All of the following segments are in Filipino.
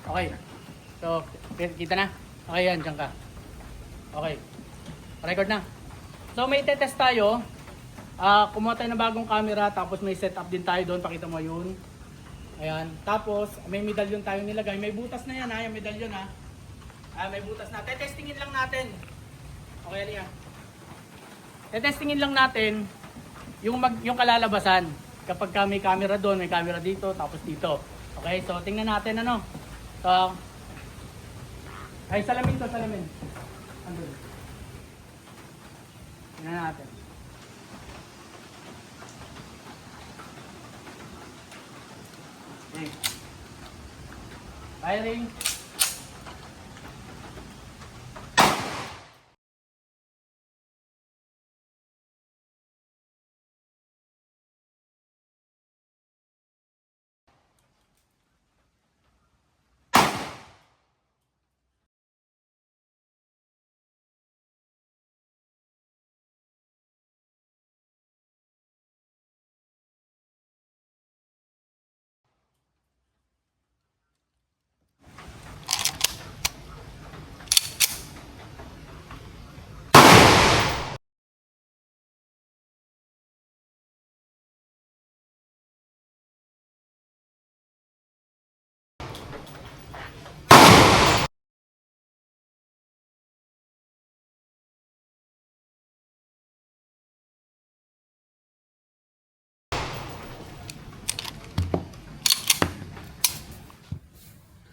Okay. So, kita na? Okay yan, dyan ka. Okay. Record na. So, may test tayo. Kumuha tayo ng bagong camera, tapos may setup din tayo doon. Pakita mo yun. Ayan. Tapos, may medalyon tayo nilagay. May butas na yan ha, yung medalyon ha. May butas na. Tetestingin lang natin. Okay, Alia. Tetestingin lang natin yung kalalabasan. Kapag may camera doon, may camera dito, tapos dito. Okay, so tingnan natin ano. So, ay salamin to, salamin. Andun. Tingnan natin. Okay. Firing.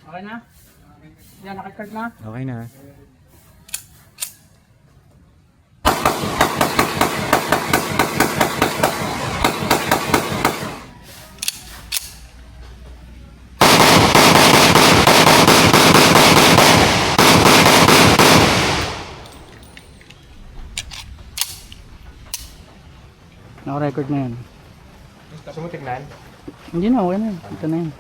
Okay na? Yan, nakastart na? Okay na. Naka-record na yan. Gusto mo tignan? Hindi na, okay na yan. Ito na yan.